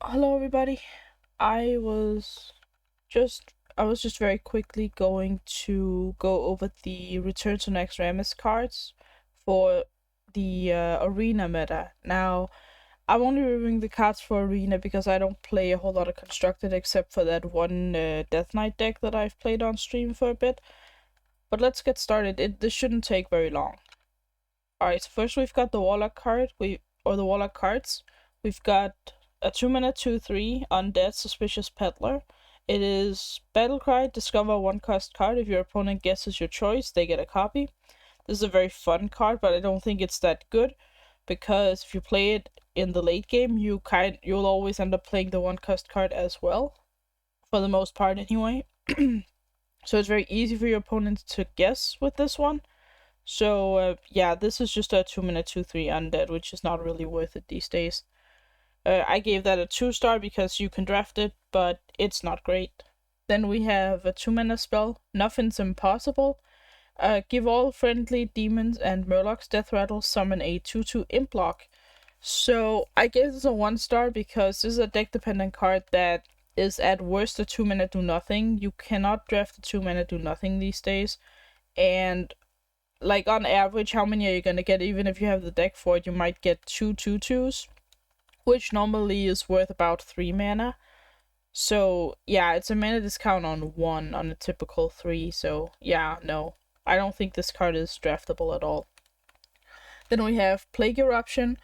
Hello everybody. I was I was just very quickly going to go over the Return to Naxxramas cards for the arena meta. Now, I'm only reviewing the cards for arena because I don't play a whole lot of constructed except for that one Death Knight deck that I've played on stream for a bit. But let's get started. This shouldn't take very long. Alright, so first we've got the Warlock card, the Warlock cards. We've got a 2-mana 2/3 Undead Suspicious Peddler. It is Battle Cry, discover one cost card. If your opponent guesses your choice, they get a copy. This is a very fun card, but I don't think it's that good because if you play it in the late game, you'll always end up playing the one cost card as well, for the most part anyway. So it's very easy for your opponent to guess with this one. So, yeah, this is just a 2-mana 2/3 undead, which is not really worth it these days. I gave that a 2-star because you can draft it, but it's not great. Then we have a 2-mana spell, Nothing's Impossible. Give all friendly demons and murlocs death rattle, summon a 2/2 imp block. So, I gave this a 1-star because this is a deck dependent card that is at worst a 2-mana do nothing. You cannot draft a 2-mana do nothing these days. And like on average, how many are you gonna get? Even if you have the deck for it, you might get 2/2/2s, which normally is worth about 3 mana. So yeah, it's a mana discount on 1 on a typical 3. So yeah, no, I don't think this card is draftable at all. Then we have Plague Eruption,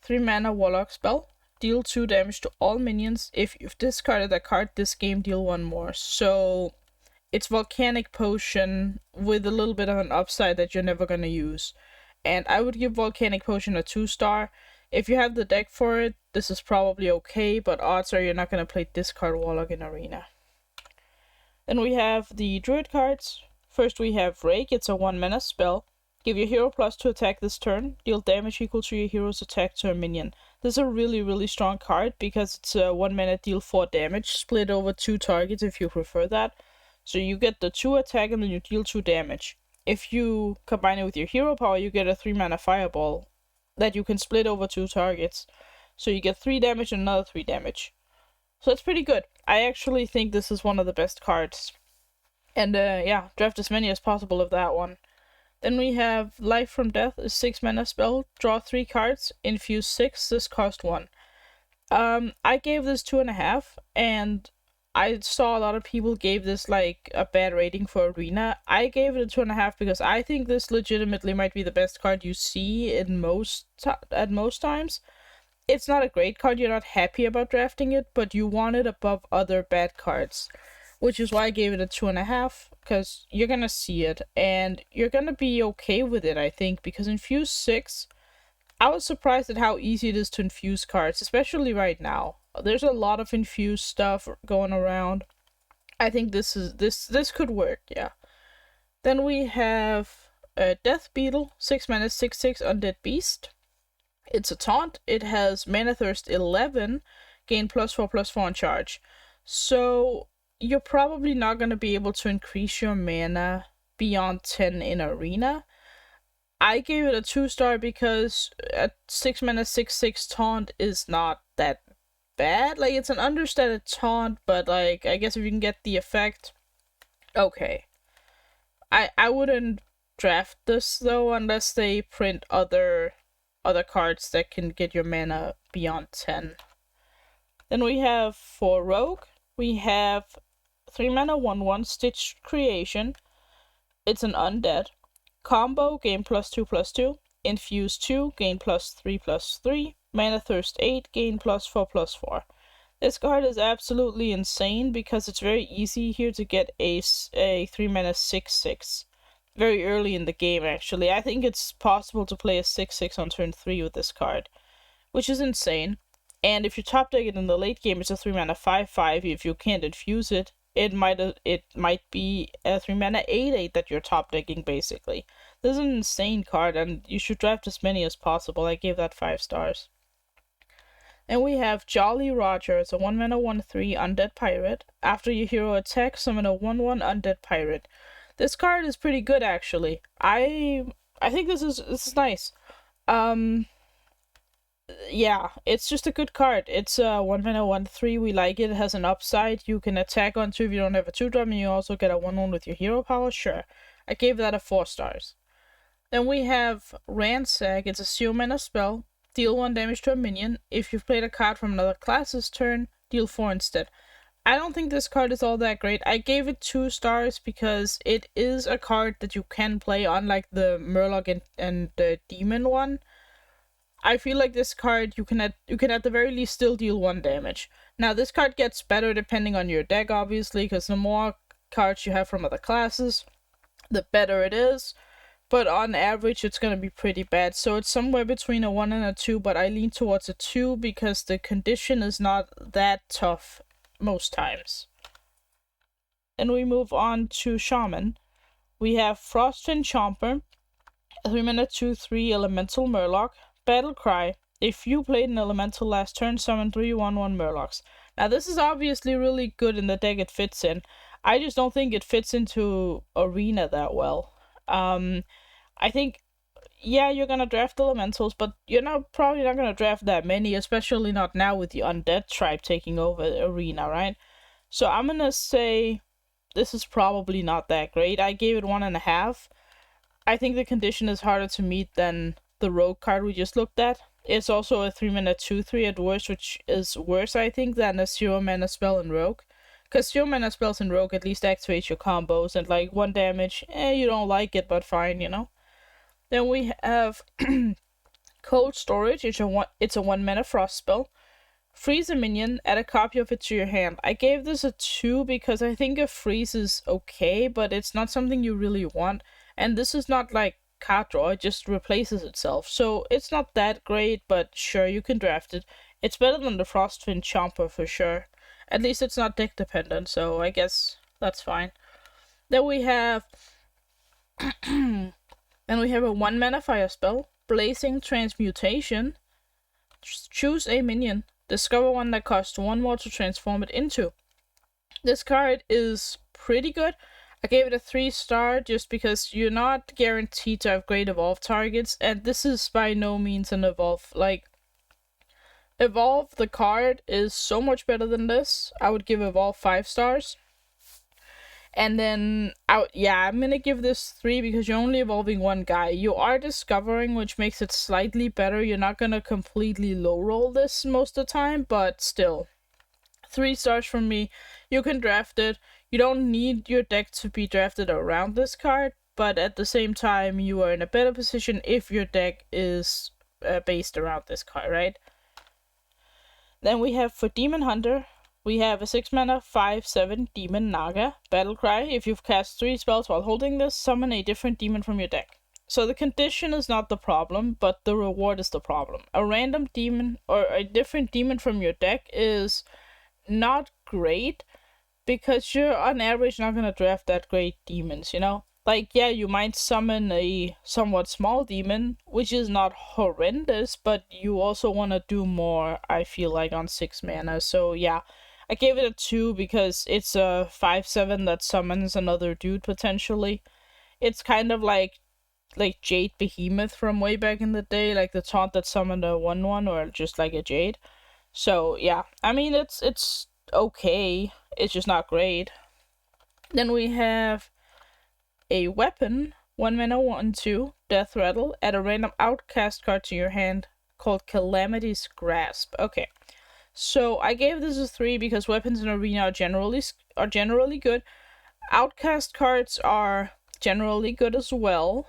3 mana Warlock spell. Deal 2 damage to all minions. If you've discarded a card this game, deal 1 more. So it's Volcanic Potion with a little bit of an upside that you're never gonna use. And I would give Volcanic Potion a 2-star. If you have the deck for it, this is probably okay, but odds are you're not gonna play Discard Warlock in Arena. Then we have the Druid cards. First we have Rake, it's a 1-mana spell. Give your hero +2 attack this turn. Deal damage equal to your hero's attack to a minion. This is a really strong card because it's a 1-mana deal 4 damage, split over 2 targets if you prefer that. So you get the 2 attack and then you deal 2 damage. If you combine it with your hero power, you get a 3-mana fireball that you can split over 2 targets. So you get 3 damage and another 3 damage. So it's pretty good. I actually think this is one of the best cards. And yeah, draft as many as possible of that one. Then we have Life from Death, a 6-mana spell. Draw 3 cards, infuse 6, this cost 1. I gave this 2.5, and I saw a lot of people gave this like a bad rating for Arena. I gave it a 2.5 because I think this legitimately might be the best card you see at most times. It's not a great card, you're not happy about drafting it, but you want it above other bad cards. Which is why I gave it a 2.5, because you're gonna see it, and you're gonna be okay with it, I think, because Infuse 6, I was surprised at how easy it is to infuse cards, especially right now. There's a lot of infused stuff going around. I think this could work, yeah. Then we have Death Beetle, 6-mana 6/6 Undead Beast. It's a taunt. It has Mana Thirst 11, gain +4/+4 on charge. So you're probably not going to be able to increase your mana beyond 10 in Arena. I gave it a 2-star because a 6-mana 6/6 taunt is not that bad. Like, it's an understated taunt, but like, I guess if you can get the effect, okay. I wouldn't draft this though unless they print other cards that can get your mana beyond 10. Then we have for Rogue, we have 3-mana 1/1 Stitched Creation. It's an undead. Combo, gain +2/+2. Infuse 2, gain +3/+3. Mana Thirst 8, gain +4/+4. This card is absolutely insane because it's very easy here to get a 3-mana 6/6. Very early in the game, actually. I think it's possible to play a 6/6 on turn 3 with this card, which is insane. And if you top deck it in the late game, it's a 3-mana 5/5. If you can't infuse it, it might be a 3-mana 8/8 that you're top decking, basically. This is an insane card, and you should draft as many as possible. I gave that 5 stars. And we have Jolly Roger. It's a 1-mana 1/3 Undead Pirate. After your hero attacks, summon a 1/1 Undead Pirate. This card is pretty good, actually. I think this is nice. Yeah, it's just a good card. It's a 1 mana 1/3. We like it. It has an upside. You can attack on 2 if you don't have a 2 drop, and you also get a 1/1 with your hero power. Sure. I gave that a 4 stars. Then we have Ransack. It's a 0 mana spell. Deal 1 damage to a minion. If you've played a card from another class's turn, deal 4 instead. I don't think this card is all that great. I gave it 2 stars because it is a card that you can play, unlike the Murloc and the Demon one. I feel like this card you can at the very least still deal 1 damage. Now this card gets better depending on your deck, obviously, because the more cards you have from other classes, the better it is. But on average, it's gonna be pretty bad. So it's somewhere between a 1 and a 2, but I lean towards a 2 because the condition is not that tough most times. And we move on to Shaman. We have Frostfin Chomper, a 3 mana 2/3 Elemental Murloc. Battle Cry. If you played an Elemental last turn, summon 3 1/1 Murlocs. Now this is obviously really good in the deck it fits in. I just don't think it fits into Arena that well. I think, yeah, you're gonna draft Elementals, but you're probably not gonna draft that many, especially not now with the Undead Tribe taking over Arena, right? So I'm gonna say this is probably not that great. I gave it 1.5. I think the condition is harder to meet than the Rogue card we just looked at. It's also a 3 mana 2/3 at worst, which is worse, I think, than a 0 mana spell in Rogue. Because 0 mana spells in Rogue at least activate your combos, and like 1 damage, you don't like it, but fine, Then we have Cold Storage. It's a 1 mana frost spell. Freeze a minion, add a copy of it to your hand. I gave this a 2 because I think a freeze is okay, but it's not something you really want. And this is not like card draw, it just replaces itself. So it's not that great, but sure, you can draft it. It's better than the Frostfin Chomper for sure. At least it's not deck dependent, so I guess that's fine. Then we have a 1 mana fire spell, Blazing Transmutation. Choose a minion. Discover one that costs 1 more to transform it into. This card is pretty good. I gave it a 3 star just because you're not guaranteed to have great evolve targets, and this is by no means an evolve. Like, evolve the card is so much better than this. I would give evolve 5 stars. And then, I'm gonna give this 3 because you're only evolving one guy. You are discovering, which makes it slightly better. You're not gonna completely low roll this most of the time, but still. 3 stars from me. You can draft it. You don't need your deck to be drafted around this card, but at the same time, you are in a better position if your deck is based around this card, right? Then we have for Demon Hunter, we have a 6 mana 5/7 Demon Naga. Battle Cry. If you've cast 3 spells while holding this, summon a different demon from your deck. So the condition is not the problem, but the reward is the problem. A random demon or a different demon from your deck is not great because you're on average not gonna draft that great demons, Like, yeah, you might summon a somewhat small demon, which is not horrendous, but you also want to do more, I feel like, on 6 mana. So, yeah, I gave it a 2 because it's a 5/7 that summons another dude, potentially. It's kind of like Jade Behemoth from way back in the day, like the taunt that summoned a 1/1, or just like a Jade. So, yeah, I mean, it's okay. It's just not great. Then we have a weapon, 1 mana 1/2, Death Rattle. Add a random outcast card to your hand called Calamity's Grasp. Okay, so I gave this a 3 because weapons in Arena are generally good. Outcast cards are generally good as well.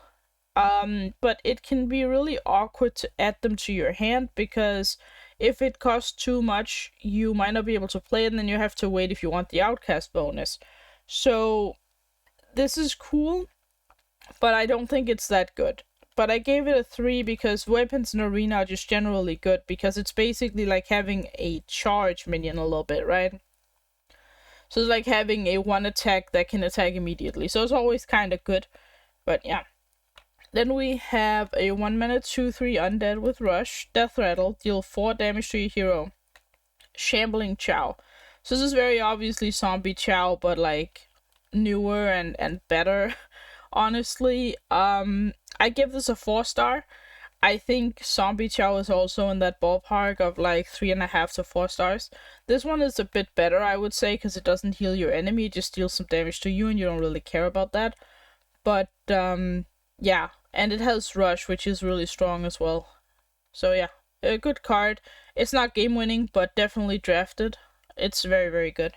But it can be really awkward to add them to your hand because if it costs too much, you might not be able to play it, and then you have to wait if you want the outcast bonus. So this is cool, but I don't think it's that good. But I gave it a 3 because weapons in Arena are just generally good because it's basically like having a charge minion a little bit, right? So it's like having a 1 attack that can attack immediately. So it's always kind of good. But yeah. Then we have a 1 mana 2/3 Undead with Rush. Death Rattle. Deal 4 damage to your hero. Shambling Chow. So this is very obviously Zombie Chow, but like newer and better. Honestly, I give this a 4 star. I think Zombie Chow is also in that ballpark of like 3.5 to 4 stars. This one is a bit better, I would say, because it doesn't heal your enemy, it just deals some damage to you, and you don't really care about that. But yeah, and it has Rush, which is really strong as well. So yeah, a good card. It's not game winning, but definitely drafted. It's very, very good.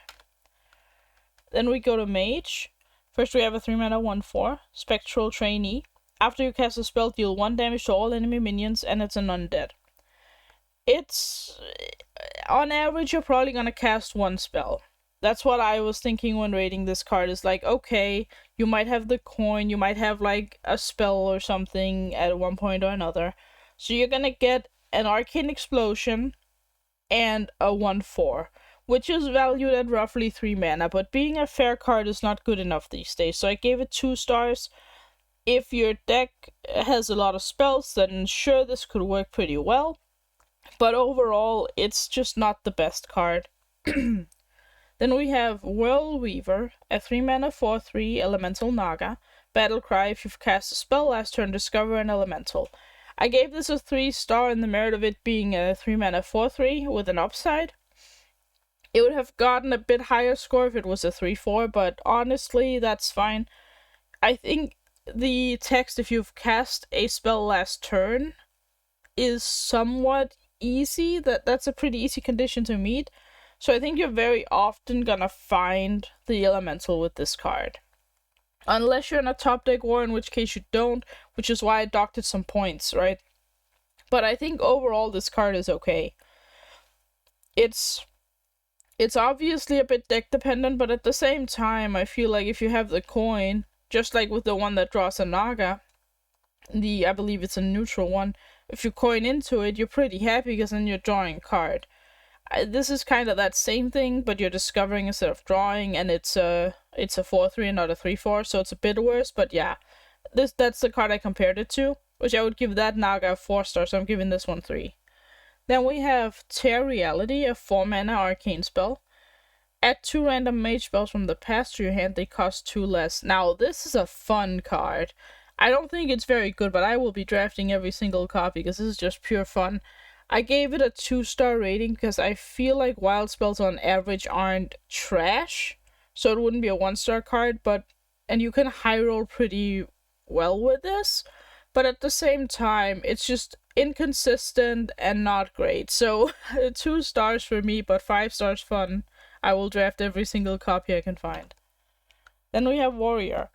Then we go to Mage. First we have a 3-mana 1/4 Spectral Trainee. After you cast a spell, deal 1 damage to all enemy minions, and it's an undead. It's... on average, you're probably gonna cast 1 spell. That's what I was thinking when rating this card, is like, okay, you might have the coin, you might have like a spell or something at one point or another. So you're gonna get an Arcane Explosion and a 1/4, which is valued at roughly 3 mana, but being a fair card is not good enough these days, so I gave it 2 stars. If your deck has a lot of spells, then sure, this could work pretty well, but overall, it's just not the best card. Then we have Whirlweaver, a 3-mana 4/3 Elemental Naga. Battle Cry: if you've cast a spell last turn, discover an Elemental. I gave this a 3-star in the merit of it being a 3-mana 4/3 with an upside. It would have gotten a bit higher score if it was a 3/4, but honestly, that's fine. I think the text, if you've cast a spell last turn, is somewhat easy. That's a pretty easy condition to meet. So I think you're very often gonna find the Elemental with this card. Unless you're in a top deck war, in which case you don't, which is why I docked it some points, right? But I think overall this card is okay. It's obviously a bit deck dependent, but at the same time, I feel like if you have the coin, just like with the one that draws a Naga, I believe it's a neutral one, if you coin into it, you're pretty happy because then you're drawing a card. This is kind of that same thing, but you're discovering instead of drawing, and it's a 4/3 and not a 3/4, so it's a bit worse, but yeah. That's the card I compared it to, which I would give that Naga a 4-star, so I'm giving this one 3. Then we have Tear Reality, a 4-mana arcane spell. Add 2 random mage spells from the past to your hand, they cost 2 less. Now, this is a fun card. I don't think it's very good, but I will be drafting every single copy because this is just pure fun. I gave it a 2-star rating because I feel like wild spells on average aren't trash, so it wouldn't be a 1-star card, and you can high roll pretty well with this, but at the same time, it's just inconsistent and not great. So 2 stars for me, but 5 stars fun. I will draft every single copy I can find. Then we have Warrior.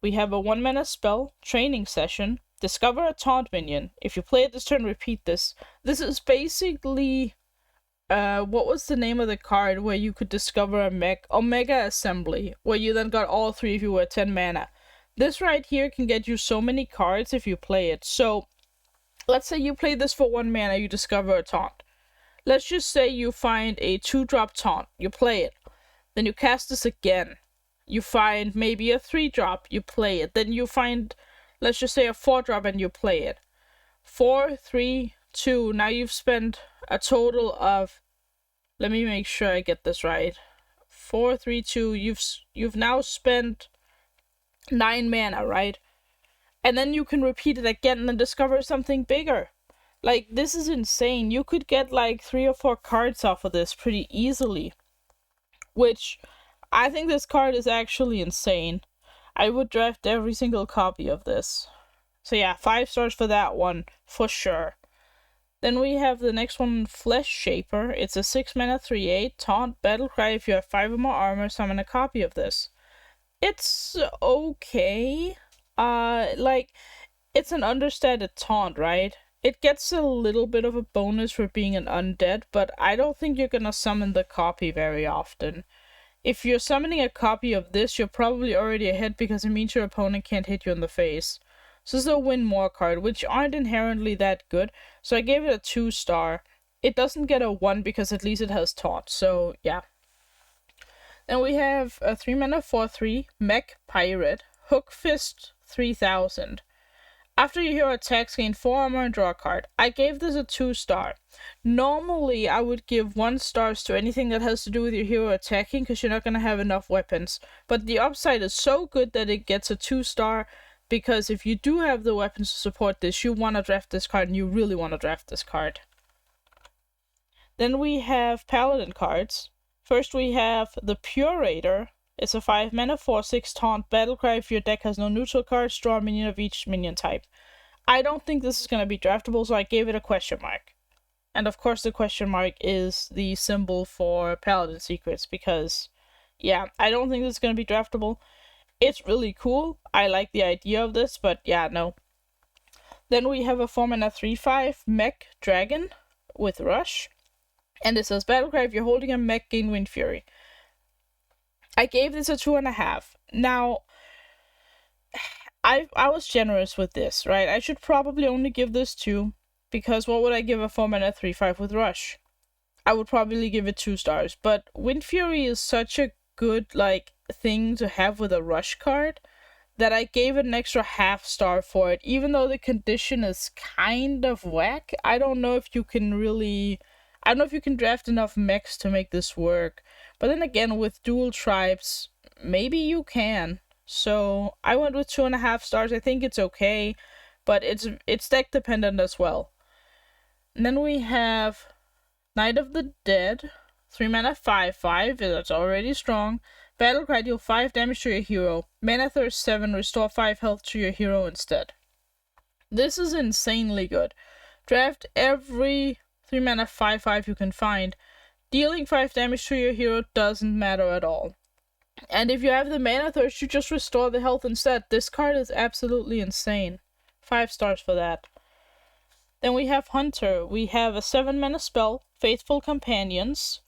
We have a 1-mana spell, Training Session. Discover a taunt minion. If you play it this turn, repeat this. This is basically, what was the name of the card where you could discover a Omega Assembly, where you then got all 3 if you were 10 mana. This right here can get you so many cards if you play it. So, let's say you play this for 1 mana, you discover a taunt. Let's just say you find a 2-drop taunt, you play it. Then you cast this again. You find maybe a 3-drop, you play it. Then you find, let's just say, a 4-drop and you play it. 4, 3, 2, now you've spent a total of, let me make sure I get this right. 4, 3, 2, you've now spent 9 mana, right? And then you can repeat it again and discover something bigger. Like, this is insane. You could get like 3 or 4 cards off of this pretty easily. Which, I think this card is actually insane. I would draft every single copy of this. So yeah, 5 stars for that one, for sure. Then we have the next one, Flesh Shaper. It's a 6-mana 3/8 taunt battle cry. If you have 5 or more armor, summon a copy of this. It's okay. It's an understated taunt, right? It gets a little bit of a bonus for being an undead, but I don't think you're gonna summon the copy very often. If you're summoning a copy of this, you're probably already ahead because it means your opponent can't hit you in the face. So this is a win more card, which aren't inherently that good, so I gave it a 2-star. It doesn't get a 1 because at least it has taunt, so yeah. Then we have a 3-mana 4/3 Mech Pirate, Hook Fist 3000. After your hero attacks, gain 4 armor and draw a card. I gave this a 2-star. Normally, I would give 1 stars to anything that has to do with your hero attacking, because you're not going to have enough weapons. But the upside is so good that it gets a 2-star. because if you do have the weapons to support this, you want to draft this card, and you really want to draft this card. Then we have Paladin cards. First we have the Purator. It's a 5 mana 4/6 taunt battlecry. If your deck has no neutral cards, draw a minion of each minion type. I don't think this is going to be draftable, so I gave it a question mark. And of course the question mark is the symbol for Paladin Secrets, because, yeah, I don't think this is going to be draftable. It's really cool. I like the idea of this, but yeah, no. Then we have a 4 mana 3/5 Mech Dragon with Rush. And it says, battlecry, if you're holding a mech, gain Wind Fury. I gave this a 2.5. Now, I was generous with this, right? I should probably only give this 2, because what would I give a 4 mana 3/5 with Rush? I would probably give it 2 stars, but Wind Fury is such a good, thing to have with a Rush card that I gave it an extra half star for it, even though the condition is kind of whack. I don't know if you can draft enough mechs to make this work. But then again, with dual tribes, maybe you can. So I went with 2.5 stars. I think it's okay, but it's deck dependent as well. And then we have Knight of the Dead, 3 mana 5/5. That's already strong. Battlecry, deal 5 damage to your hero. Mana Thirst 7, restore 5 health to your hero instead. This is insanely good. Draft every 3 mana 5/5 you can find. Dealing 5 damage to your hero doesn't matter at all. And if you have the Mana Thirst, you just restore the health instead. This card is absolutely insane. 5 stars for that. Then we have Hunter. We have a 7 mana spell, Faithful Companions.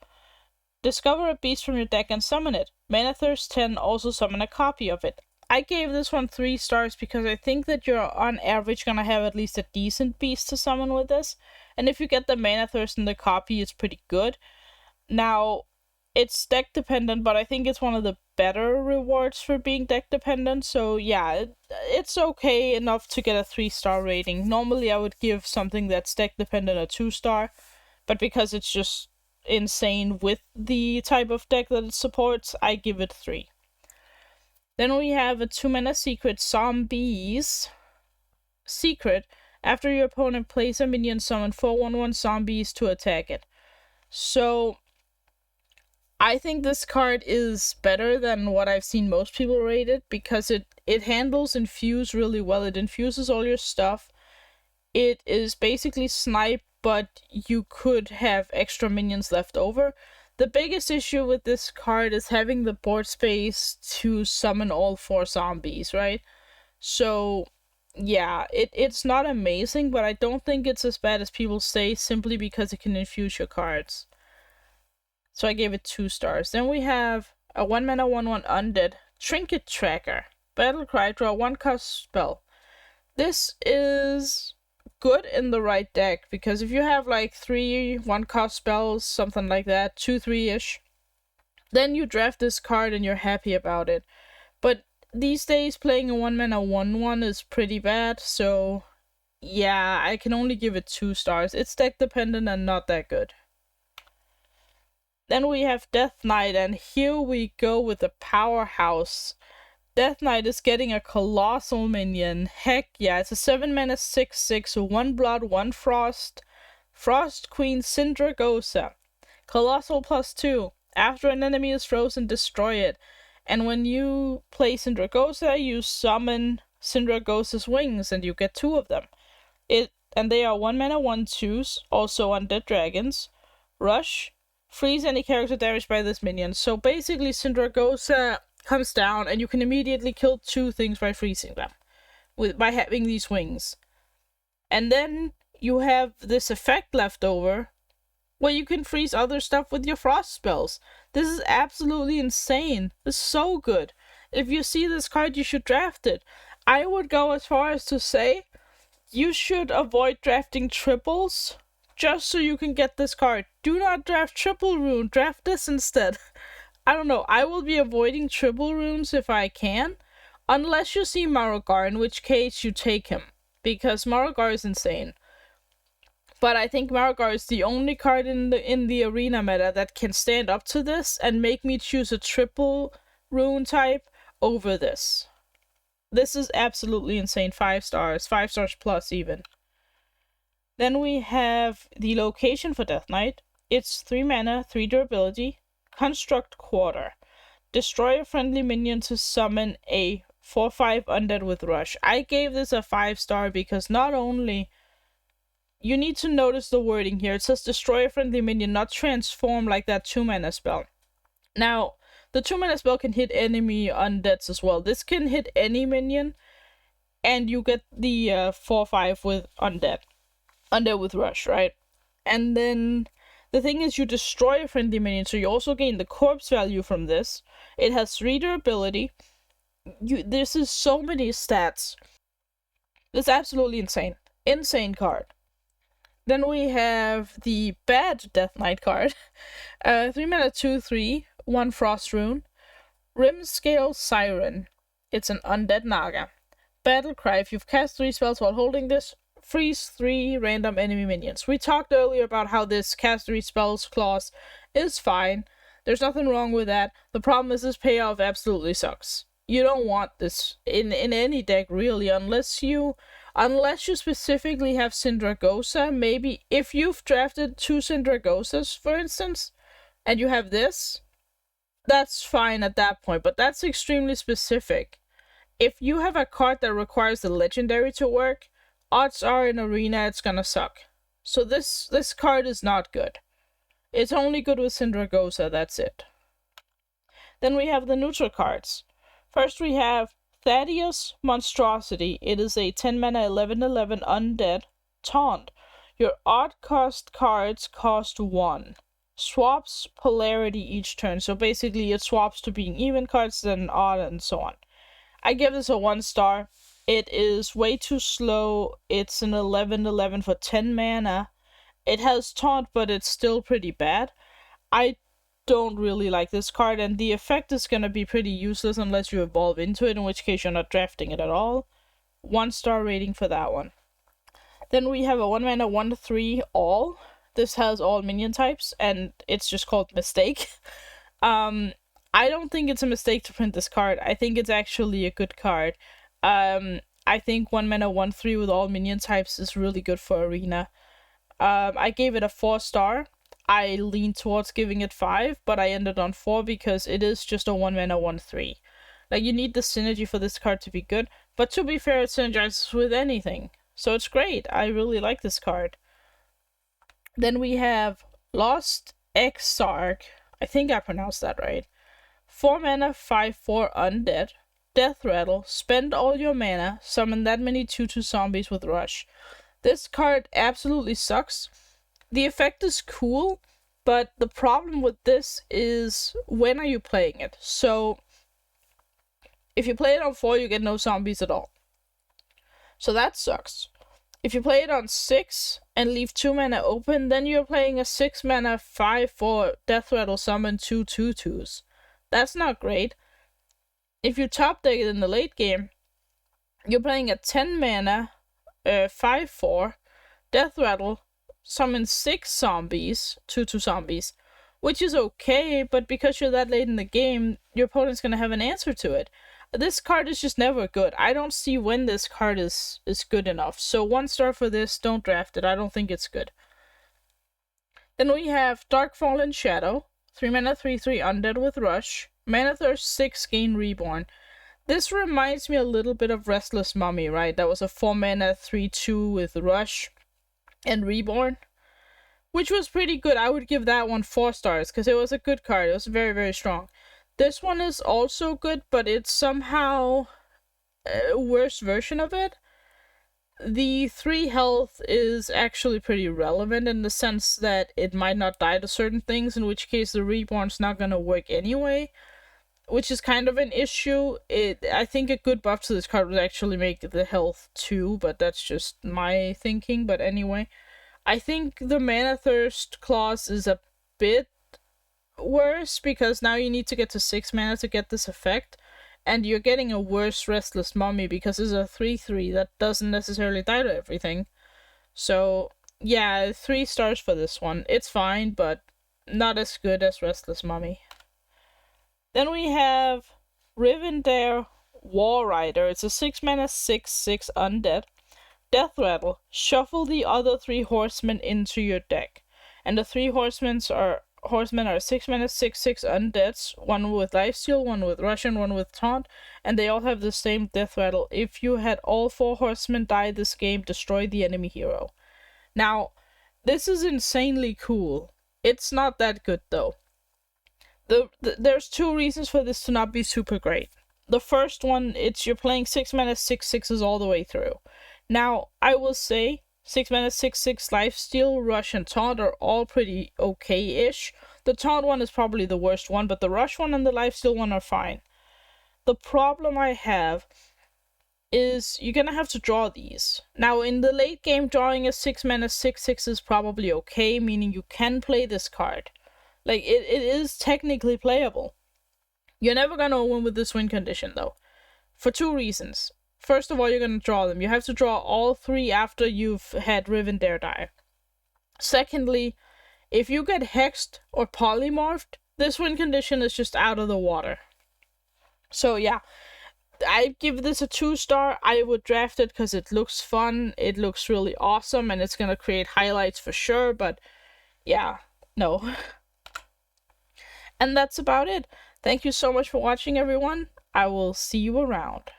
Discover a beast from your deck and summon it. Mana Thirst 10, also summon a copy of it. I gave this one 3 stars because I think that you're on average gonna have at least a decent beast to summon with this. And if you get the Mana Thirst in the copy, it's pretty good. Now, it's deck dependent, but I think it's one of the better rewards for being deck dependent. So yeah, it's okay enough to get a 3-star rating. Normally I would give something that's deck dependent a 2-star, but because it's just insane with the type of deck that it supports, I give it 3. Then we have a 2 mana secret, Zombies. Secret, after your opponent plays a minion, summon 4/1/1 zombies to attack it. So I think this card is better than what I've seen most people rate it, because it handles infuse really well. It infuses all your stuff. It is basically snipe, but you could have extra minions left over. The biggest issue with this card is having the board space to summon all 4 zombies, right? So yeah, it's not amazing, but I don't think it's as bad as people say, simply because it can infuse your cards. So I gave it 2 stars. Then we have a 1 mana 1/1 undead, Trinket Tracker. Battlecry, draw 1 cost spell. This is good in the right deck, because if you have 3 1-cost spells, something like that, 2-3-ish, then you draft this card and you're happy about it. But these days, playing a 1 mana 1/1 is pretty bad, so yeah, I can only give it 2 stars. It's deck dependent and not that good. Then we have Death Knight, and here we go with the powerhouse. Death Knight is getting a colossal minion. Heck yeah, it's a 7 mana 6/6, 1 blood, 1 frost. Frost Queen Syndragosa. Colossal +2. After an enemy is frozen, destroy it. And when you play Syndragosa, you summon Syndragosa's wings, and you get 2 of them. And they are 1 mana 1/2s, also undead dragons. Rush. Freeze any character damaged by this minion. So basically, Syndragosa comes down, and you can immediately kill 2 things by freezing them, by having these wings. And then you have this effect left over, where you can freeze other stuff with your frost spells. This is absolutely insane. It's so good. If you see this card, you should draft it. I would go as far as to say, you should avoid drafting triples, just so you can get this card. Do not draft triple rune, draft this instead. I don't know, I will be avoiding triple runes if I can, unless you see Marogar, in which case you take him, because Marogar is insane. But I think Marogar is the only card in the arena meta that can stand up to this and make me choose a triple rune type over this. This is absolutely insane. 5 stars. 5 stars plus, even. Then we have the location for Death Knight. It's 3 mana, 3 durability. Construct Quarter. Destroy a friendly minion to summon a 4/5 undead with Rush. I gave this a 5 star because not only... You need to notice the wording here. It says destroy a friendly minion, not transform like that 2 mana spell. Now, the 2 mana spell can hit enemy undeads as well. This can hit any minion, and you get the 4/5 with undead with Rush, right? And then the thing is, you destroy a friendly minion, so you also gain the corpse value from this. It has 3 durability. This is so many stats. It's absolutely insane. Insane card. Then we have the bad Death Knight card. 3 mana 2/3, 1 Frost Rune. Rimscale Siren. It's an undead Naga. Battle Cry. If you've cast 3 spells while holding this, freeze 3 random enemy minions. We talked earlier about how this cast 3 spells clause is fine. There's nothing wrong with that. The problem is this payoff absolutely sucks. You don't want this in any deck, really, unless you specifically have Syndragosa. Maybe if you've drafted 2 Syndragosas, for instance, and you have this, that's fine at that point, but that's extremely specific. If you have a card that requires the legendary to work, odds are in Arena it's gonna suck. So this card is not good. It's only good with Syndragosa, that's it. Then we have the neutral cards. First we have Thaddeus Monstrosity. It is a 10 mana 11/11 undead taunt. Your odd cost cards cost 1. Swaps polarity each turn. So basically it swaps to being even cards, then odd, and so on. I give this a 1 star. It is way too slow. It's an 11/11 for 10 mana. It has taunt, but it's still pretty bad. I don't really like this card, and the effect is gonna be pretty useless unless you evolve into it, in which case you're not drafting it at all. 1 star rating for that one. Then we have a 1 mana 1/3 all. This has all minion types, and it's just called Mistake. I don't think it's a mistake to print this card. I think it's actually a good card. I think 1 mana 1/3 with all minion types is really good for Arena. I gave it a 4 star. I leaned towards giving it 5, but I ended on 4 because it is just a 1 mana 1/3. Like, you need the synergy for this card to be good, but to be fair, it synergizes with anything. So it's great. I really like this card. Then we have Lost Exarch. I think I pronounced that right. 4 mana 5/4 undead. Death Rattle. Spend all your mana. Summon that many 2/2 zombies with Rush. This card absolutely sucks. The effect is cool, but the problem with this is, when are you playing it? So if you play it on 4, you get no zombies at all. So that sucks. If you play it on 6 and leave 2 mana open, then you're playing a 6 mana 5/4 Death Rattle summon 2 2/2s. That's not great. If you top deck it in the late game, you're playing a 10 mana 5/4 Death Rattle summon 6 zombies, 2/2 zombies, which is okay, but because you're that late in the game, your opponent's gonna have an answer to it. This card is just never good. I don't see when this card is good enough. So 1 star for this, don't draft it. I don't think it's good. Then we have Darkfallen Shadow. 3 mana 3/3 undead with Rush. Mana Thirst 6, gain Reborn. This reminds me a little bit of Restless Mummy, right? That was a 4 mana 3/2 with Rush and Reborn, which was pretty good. I would give that one 4 stars because it was a good card. It was very, very strong. This one is also good, but it's somehow a worse version of it. The 3 health is actually pretty relevant in the sense that it might not die to certain things, in which case the Reborn's not gonna work anyway, which is kind of an issue. I think a good buff to this card would actually make the health 2, but that's just my thinking. But anyway, I think the Mana Thirst clause is a bit worse because now you need to get to 6 mana to get this effect, and you're getting a worse Restless Mummy because it's a 3/3 that doesn't necessarily die to everything. So yeah, 3 stars for this one. It's fine, but not as good as Restless Mummy. Then we have Rivendare War Rider. It's a 6-mana 6/6 undead. Death Rattle. Shuffle the other 3 horsemen into your deck. And the 3 horsemen are 6-mana 6/6 undeads, one with lifesteal, one with Russian, one with taunt, and they all have the same death rattle. If you had all 4 horsemen die this game, destroy the enemy hero. Now, this is insanely cool. It's not that good though. There's 2 reasons for this to not be super great. The first one, it's you're playing 6-mana 6/6s all the way through. Now, I will say 6-mana 6/6 lifesteal, rush, and taunt are all pretty okay-ish. The taunt one is probably the worst one, but the rush one and the lifesteal one are fine. The problem I have is you're gonna have to draw these. Now, in the late game, drawing a 6-mana 6/6 is probably okay, meaning you can play this card. Like, it is technically playable. You're never gonna win with this win condition, though. For 2 reasons. First of all, you're gonna draw them. You have to draw all 3 after you've had Rivendare die. Secondly, if you get hexed or polymorphed, this win condition is just out of the water. So yeah, I give this a 2-star. I would draft it because it looks fun, it looks really awesome, and it's gonna create highlights for sure, but yeah, no. And that's about it. Thank you so much for watching, everyone. I will see you around.